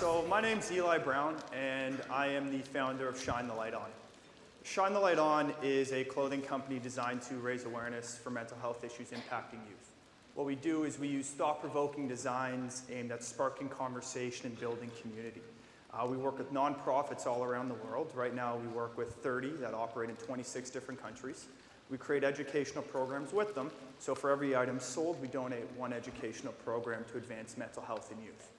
So my name's Eli Brown, and I am the founder of Shine the Light On. Shine the Light On is a clothing company designed to raise awareness for mental health issues impacting youth. What we do is we use thought-provoking designs aimed at sparking conversation and building community. We work with nonprofits all around the world. Right now we work with 30 that operate in 26 different countries. We create educational programs with them, so for every item sold, we donate one educational program to advance mental health in youth.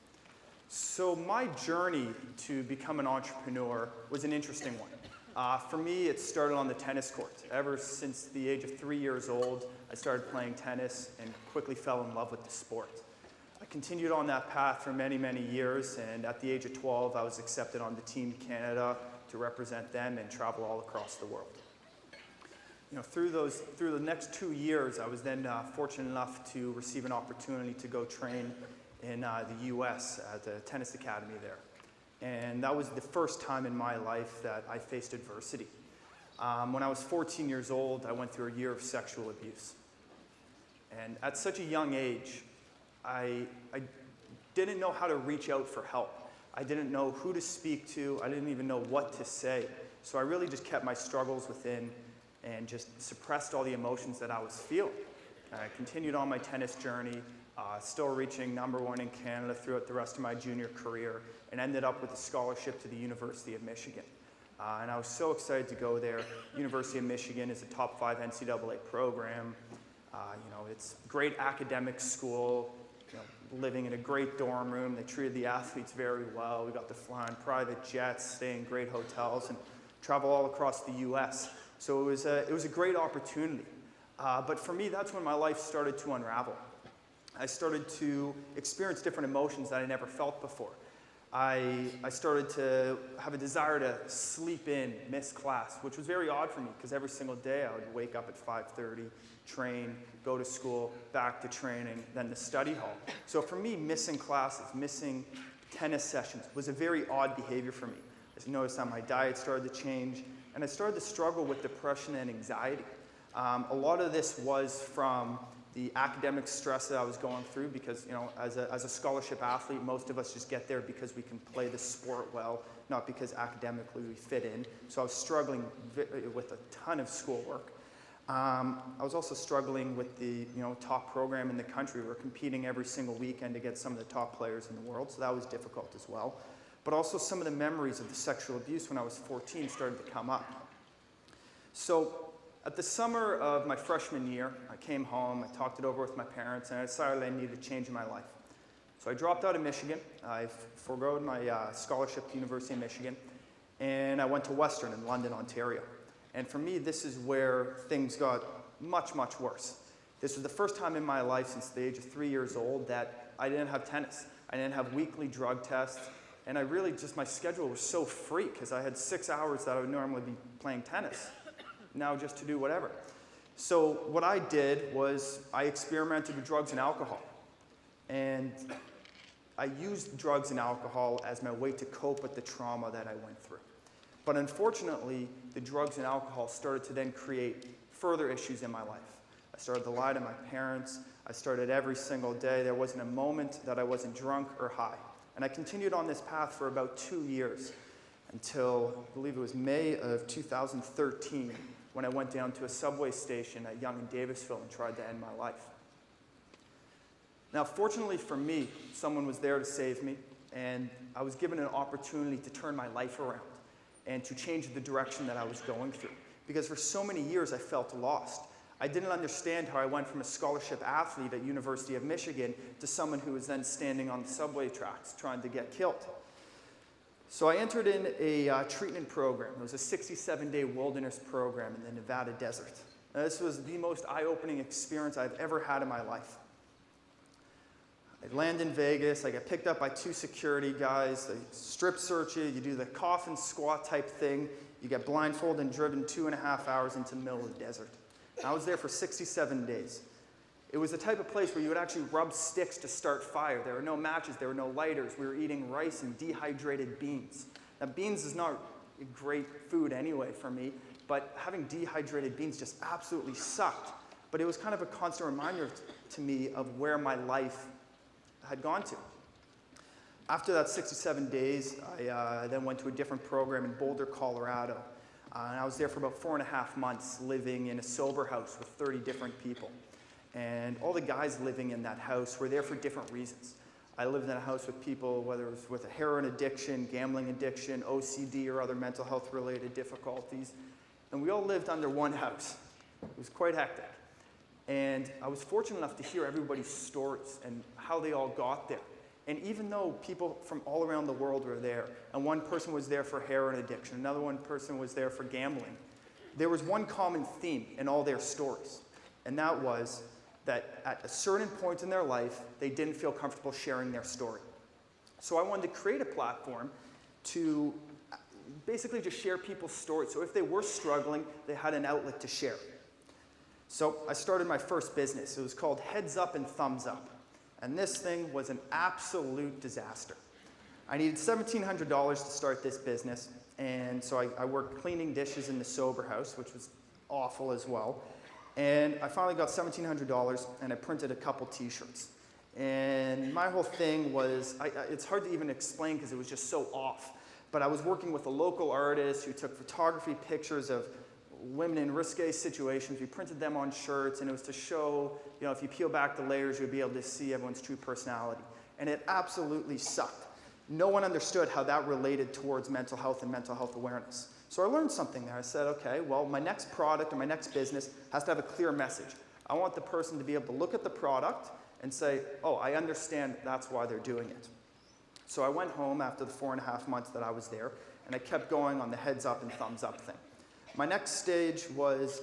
So my journey to become an entrepreneur was an interesting one. For me, it started on the tennis court. Ever since the age of 3 years old, I started playing tennis and quickly fell in love with the sport. I continued on that path for many, many years, and at the age of 12, I was accepted on the Team Canada to represent them and travel all across the world. You know, through the next 2 years, I was then fortunate enough to receive an opportunity to go train in the US at the tennis academy there. And that was the first time in my life that I faced adversity. When I was 14 years old, I went through a year of sexual abuse. And at such a young age, I didn't know how to reach out for help. I didn't know who to speak to. I didn't even know what to say. So I really just kept my struggles within and just suppressed all the emotions that I was feeling. I continued on my tennis journey, still reaching #1 in Canada throughout the rest of my junior career, and ended up with a scholarship to the University of Michigan. And I was so excited to go there. University of Michigan is a top 5 NCAA program. It's a great academic school, living in a great dorm room. They treated the athletes very well. We got to fly on private jets, stay in great hotels, and travel all across the US. So it was a great opportunity. But for me, that's when my life started to unravel. I started to experience different emotions that I never felt before. I started to have a desire to sleep in, miss class, which was very odd for me because every single day I would wake up at 5:30, train, go to school, back to training, then to study hall. So for me, missing classes, missing tennis sessions was a very odd behavior for me. I noticed that my diet started to change, and I started to struggle with depression and anxiety. A lot of this was from the academic stress that I was going through because, as a scholarship athlete, most of us just get there because we can play the sport well, not because academically we fit in. So I was struggling with a ton of schoolwork. I was also struggling with the top program in the country. We were competing every single weekend to get some of the top players in the world, so that was difficult as well. But also some of the memories of the sexual abuse when I was 14 started to come up. So at the summer of my freshman year, I came home, I talked it over with my parents, and I decided I needed a change in my life. So I dropped out of Michigan. I forgoed my scholarship to the University of Michigan, and I went to Western in London, Ontario. And for me, this is where things got much, much worse. This was the first time in my life since the age of 3 years old that I didn't have tennis. I didn't have weekly drug tests, and my schedule was so free because I had 6 hours that I would normally be playing tennis. Now just to do whatever. So what I did was I experimented with drugs and alcohol. And I used drugs and alcohol as my way to cope with the trauma that I went through. But unfortunately, the drugs and alcohol started to then create further issues in my life. I started to lie to my parents. I started every single day. There wasn't a moment that I wasn't drunk or high. And I continued on this path for about 2 years until, I believe it was May of 2013, when I went down to a subway station at Yonge and Davisville and tried to end my life. Now, fortunately for me, someone was there to save me, and I was given an opportunity to turn my life around and to change the direction that I was going through. Because for so many years, I felt lost. I didn't understand how I went from a scholarship athlete at University of Michigan to someone who was then standing on the subway tracks trying to get killed. So I entered in a treatment program. It was a 67-day wilderness program in the Nevada desert. Now, this was the most eye-opening experience I've ever had in my life. I land in Vegas. I get picked up by 2 security guys. They strip search you. You do the coffin squat type thing. You get blindfolded and driven 2.5 hours into the middle of the desert. And I was there for 67 days. It was the type of place where you would actually rub sticks to start fire. There were no matches. There were no lighters. We were eating rice and dehydrated beans. Now, beans is not a great food anyway for me, but having dehydrated beans just absolutely sucked. But it was kind of a constant reminder to me of where my life had gone to. After that 67 days, I then went to a different program in Boulder, Colorado. And I was there for about 4.5 months, living in a sober house with 30 different people. And all the guys living in that house were there for different reasons. I lived in a house with people, whether it was with a heroin addiction, gambling addiction, OCD, or other mental health related difficulties. And we all lived under one house. It was quite hectic. And I was fortunate enough to hear everybody's stories and how they all got there. And even though people from all around the world were there, and one person was there for heroin addiction, another one person was there for gambling, there was one common theme in all their stories. And that was that at a certain point in their life, they didn't feel comfortable sharing their story. So I wanted to create a platform to basically just share people's stories. So if they were struggling, they had an outlet to share. So I started my first business. It was called Heads Up and Thumbs Up. And this thing was an absolute disaster. I needed $1,700 to start this business. And so I worked cleaning dishes in the sober house, which was awful as well. And I finally got $1,700 and I printed a couple t-shirts. And my whole thing was, it's hard to even explain because it was just so off. But I was working with a local artist who took photography pictures of women in risque situations. We printed them on shirts, and it was to show, if you peel back the layers, you'll be able to see everyone's true personality. And it absolutely sucked. No one understood how that related towards mental health and mental health awareness. So I learned something there. I said, okay, well, my next product or my next business has to have a clear message. I want the person to be able to look at the product and say, oh, I understand that's why they're doing it. So I went home after the 4.5 months that I was there, and I kept going on the heads up and thumbs up thing. My next stage was,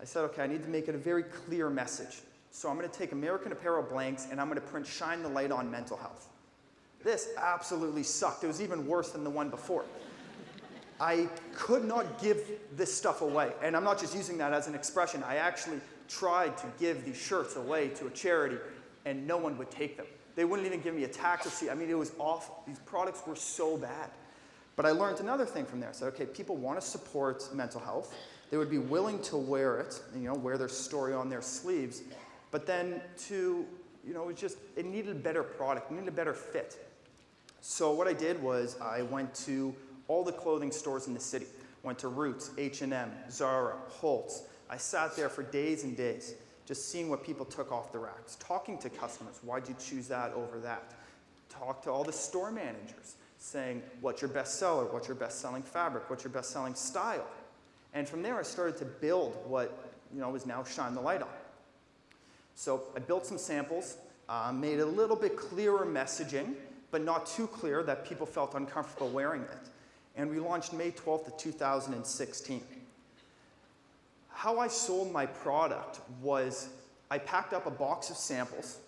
I said, okay, I need to make it a very clear message. So I'm going to take American Apparel blanks, and I'm going to print Shine the Light on Mental Health. This absolutely sucked. It was even worse than the one before. I could not give this stuff away. And I'm not just using that as an expression. I actually tried to give these shirts away to a charity, and no one would take them. They wouldn't even give me a tax receipt. I mean, it was awful. These products were so bad. But I learned another thing from there. I said, okay, people want to support mental health. They would be willing to wear it, wear their story on their sleeves. But then it needed a better product. It needed a better fit. So what I did was I went to all the clothing stores in the city. Went to Roots, H&M, Zara, Holtz. I sat there for days and days, just seeing what people took off the racks, talking to customers. Why'd you choose that over that? Talk to all the store managers, saying, what's your best seller? What's your best-selling fabric? What's your best-selling style? And from there, I started to build what is now Shine the Light On. So I built some samples, made a little bit clearer messaging, but not too clear that people felt uncomfortable wearing it. And we launched May 12th of 2016. How I sold my product was I packed up a box of samples.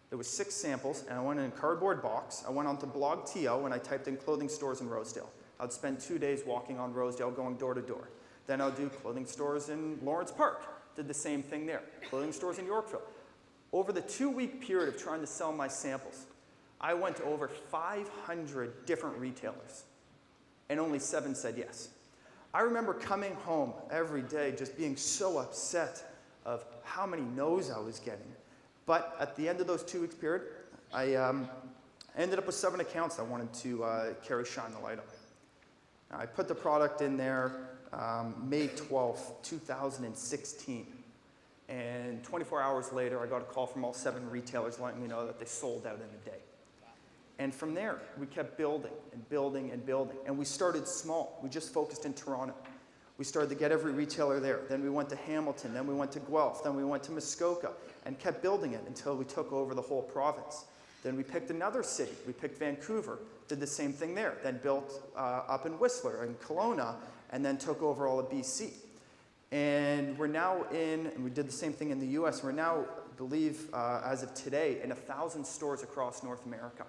There was 6 samples, and I went in a cardboard box. I went onto Blog.to, and I typed in clothing stores in Rosedale. I'd spend 2 days walking on Rosedale, going door to door. Then I'll do clothing stores in Lawrence Park. Did the same thing there. Clothing stores in Yorkville. Over the 2-week period of trying to sell my samples, I went to over 500 different retailers, and only 7 said yes. I remember coming home every day just being so upset of how many no's I was getting. But at the end of those 2 weeks period, I ended up with 7 accounts that wanted to carry Shine the Light On. I put the product in there May 12th, 2016. And 24 hours later, I got a call from all 7 retailers letting me know that they sold out in a day. And from there, we kept building and building and building. And we started small. We just focused in Toronto. We started to get every retailer there. Then we went to Hamilton. Then we went to Guelph. Then we went to Muskoka and kept building it until we took over the whole province. Then we picked another city. We picked Vancouver, did the same thing there. Then built up in Whistler and Kelowna, and then took over all of BC. And we're now and we did the same thing in the US. We're now, I believe, as of today, in 1,000 stores across North America.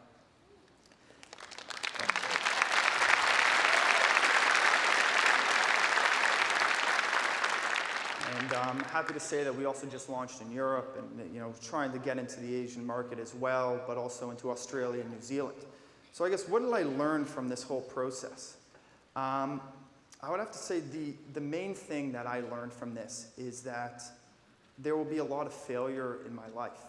And I'm happy to say that we also just launched in Europe and trying to get into the Asian market as well, but also into Australia and New Zealand. So I guess what did I learn from this whole process? I would have to say the main thing that I learned from this is that there will be a lot of failure in my life,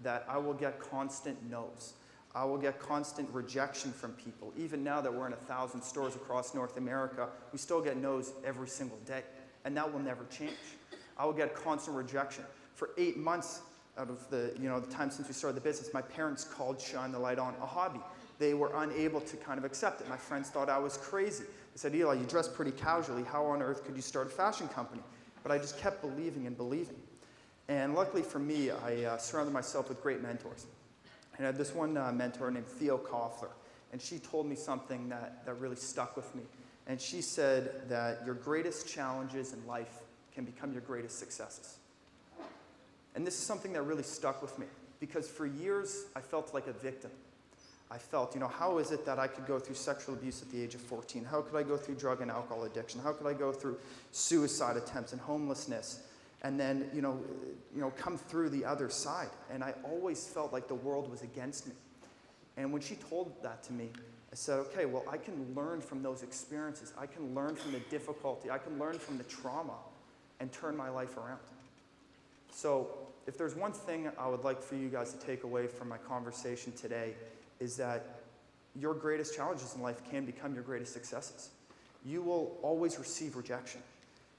that I will get constant no's. I will get constant rejection from people. Even now that we're in 1,000 stores across North America, we still get no's every single day, and that will never change. I will get constant rejection. For 8 months out of the time since we started the business, my parents called Shine the Light On a hobby. They were unable to kind of accept it. My friends thought I was crazy. They said, Eli, you dress pretty casually. How on earth could you start a fashion company? But I just kept believing and believing. And luckily for me, I surrounded myself with great mentors. And I had this one mentor named Theo Koffler, and she told me something that really stuck with me. And she said that your greatest challenges in life can become your greatest successes. And this is something that really stuck with me, because for years I felt like a victim. I felt, how is it that I could go through sexual abuse at the age of 14? How could I go through drug and alcohol addiction? How could I go through suicide attempts and homelessness? And then, come through the other side. And I always felt like the world was against me. And when she told that to me, I said, okay, well, I can learn from those experiences. I can learn from the difficulty. I can learn from the trauma and turn my life around. So if there's one thing I would like for you guys to take away from my conversation today, is that your greatest challenges in life can become your greatest successes. You will always receive rejection.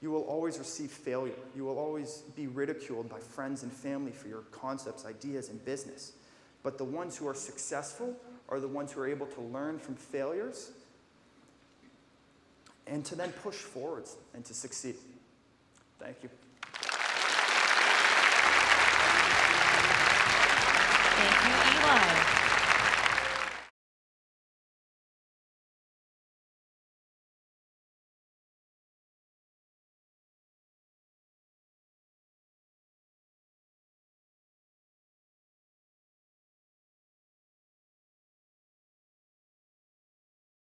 You will always receive failure. You will always be ridiculed by friends and family for your concepts, ideas, and business. But the ones who are successful are the ones who are able to learn from failures and to then push forwards and to succeed. Thank you.